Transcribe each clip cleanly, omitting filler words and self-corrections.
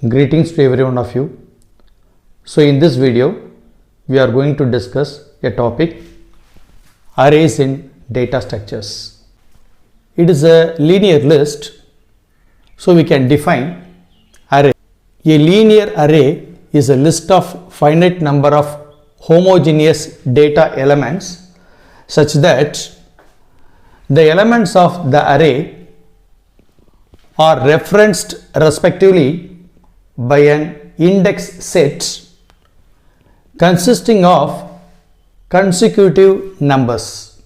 Greetings to every one of you. So in this video we are going to discuss a topic, arrays in data structures. It is a linear list, so we can define array. A linear array is a list of finite number of homogeneous data elements such that the elements of the array are referenced respectively by an index set consisting of consecutive numbers.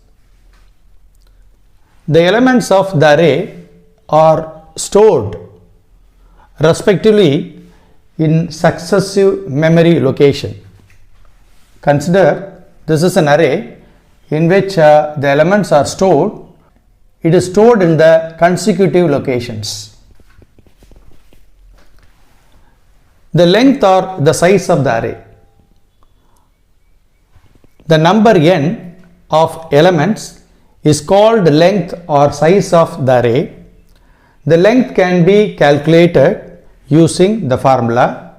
The elements of the array are stored respectively in successive memory location. Consider this is an array in which the elements are stored. It is stored in the consecutive locations. The length or the size of the array. The number n of elements is called length or size of the array. The length can be calculated using the formula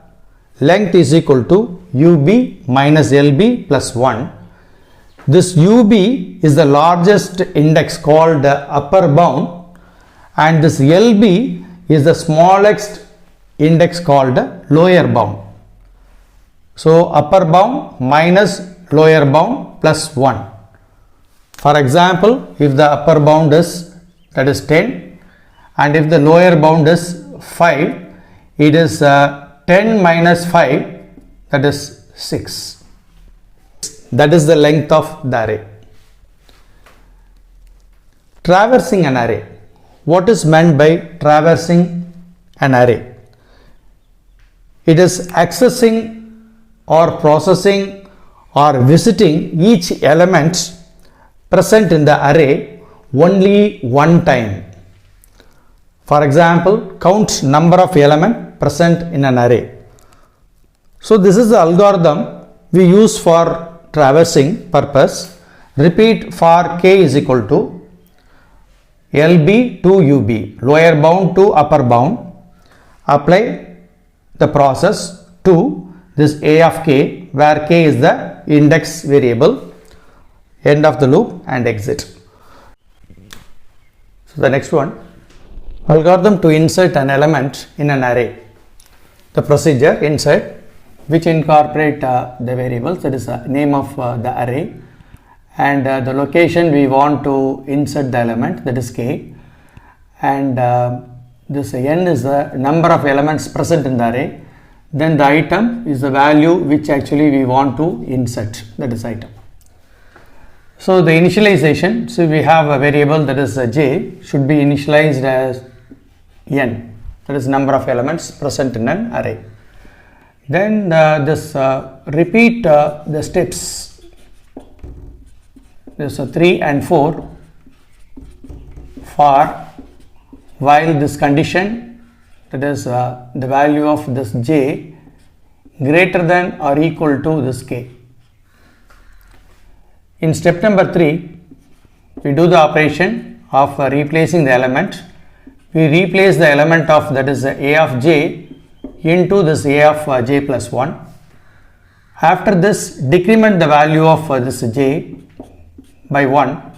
length is equal to ub minus lb plus 1. This ub is the largest index called the upper bound, and this lb is the smallest index called lower bound. So upper bound minus lower bound plus 1. For example, if the upper bound is 10 and if the lower bound is 5, it is 10 minus 5, that is 6. That is the length of the array. Traversing an array. What is meant by traversing an array? It is accessing or processing or visiting each element present in the array only one time. For example, count number of elements present in an array. So this is the algorithm we use for traversing purpose. Repeat for k is equal to lb to ub, lower bound to upper bound. Apply the process to this a of k, where k is the index variable, end of the loop and exit. So the next one, algorithm to insert an element in an array. The procedure insert, which incorporate the variables, that is the name of the array, and the location we want to insert the element, that is k, and this n is the number of elements present in the array. Then the item is the value which actually we want to insert, that is item. So the initialization, so we have a variable that is j should be initialized as n, that is number of elements present in an array. Then repeat the steps, this 3 and 4 for while this condition, that is the value of this j greater than or equal to this k. In step number 3, we do the operation of replacing the element. We replace the element of, that is a of j, into this a of j plus 1. After this, decrement the value of this j by 1,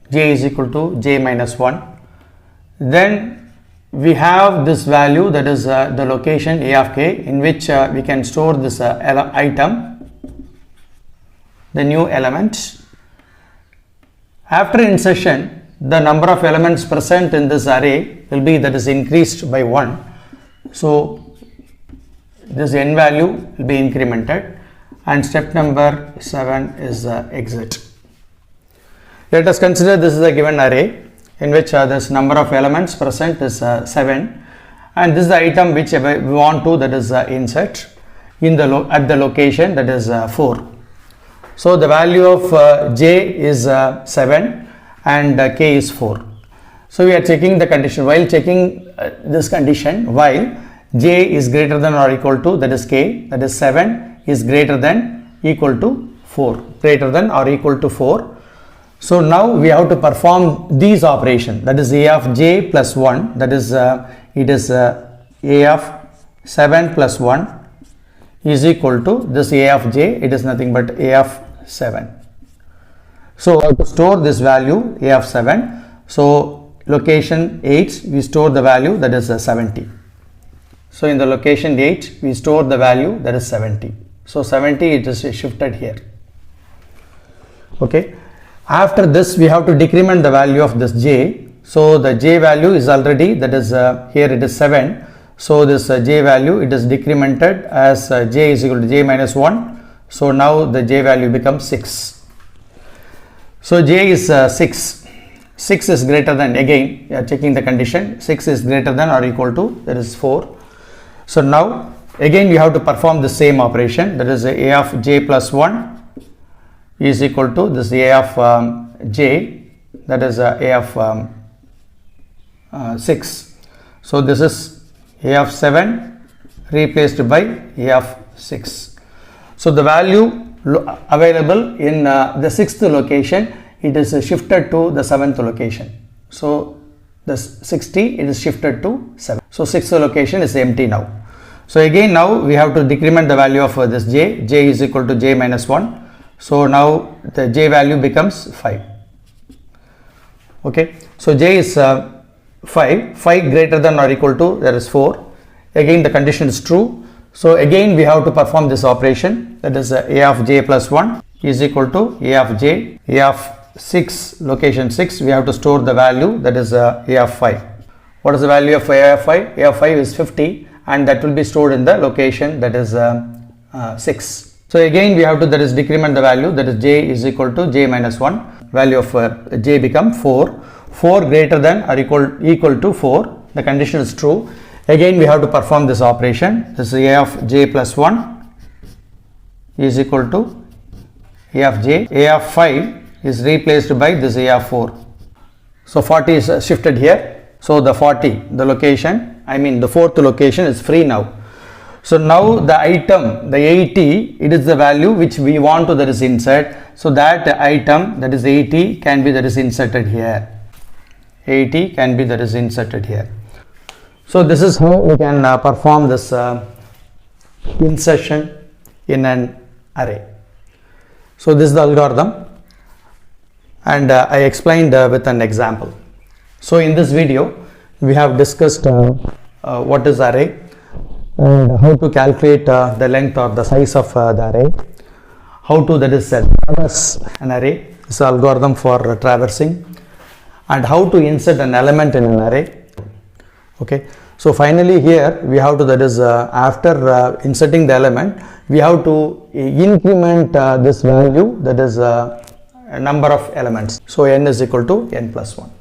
j is equal to j minus 1. Then we have this value, that is the location a of k, in which we can store this item, the new element. After insertion, the number of elements present in this array will be, that is increased by 1. So this n value will be incremented, and step number 7 is exit. Let us consider this is a given array in which this number of elements present is 7, and this is the item which we want to, that is insert in the at the location, that is 4. So the value of j is 7 and k is 4. So we are checking the condition. While checking this condition, while j is greater than or equal to, that is k, that is 7 is greater than equal to 4, greater than or equal to 4. So now we have to perform these operations, that is a of j plus 1, that is it is a of 7 plus 1 is equal to this a of j, it is nothing but a of 7. So to store this value a of 7, so location 8 we store the value that is 70. So in the location 8 we store the value that is 70. So 70 it is shifted here. Okay. After this we have to decrement the value of this j. So the j value is already, that is here it is 7. So this j value it is decremented as j is equal to j minus 1. So now the j value becomes 6. So j is 6. 6 is greater than, again we are checking the condition, 6 is greater than or equal to, that is 4. So now again we have to perform the same operation, that is a of j plus 1 is equal to this a of j, that is a of 6. So this is a of 7 replaced by a of 6. So the value available in the 6th location, it is shifted to the 7th location. So the 60 it is shifted to 7. So 6th location is empty now. So again now we have to decrement the value of this j is equal to j minus 1. So now the j value becomes 5. Okay, so j is 5 greater than or equal to, there is 4. Again the condition is true. So again we have to perform this operation, that is a of j plus 1 is equal to a of j, a of 6, location 6 we have to store the value, that is a of 5. What is the value of a of 5? A of 5 is 50 and that will be stored in the location, that is 6. So again we have to, that is decrement the value, that is j is equal to j minus 1, value of j become 4. 4 greater than or equal to 4, the condition is true. Again we have to perform this operation, this is a of j plus 1 is equal to a of j, a of 5 is replaced by this a of 4. So 40 is shifted here. So the 40, the location, I mean the 4th location is free now. So now the item, the 80, it is the value which we want to, that is insert. So that item, that is 80, can be, that is inserted here. 80 can be, that is inserted here. So this is how we can perform this insertion in an array. So this is the algorithm, and I explained with an example. So in this video we have discussed what is array and how to calculate the length or the size of the array, how to, that is traverse an array, this is algorithm for traversing, and how to insert an element in an array. Okay, so finally here we have to, that is after inserting the element, we have to increment this value, that is a number of elements. So n is equal to n plus 1.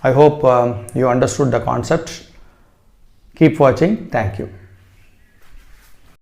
I hope you understood the concept. Keep watching. Thank you.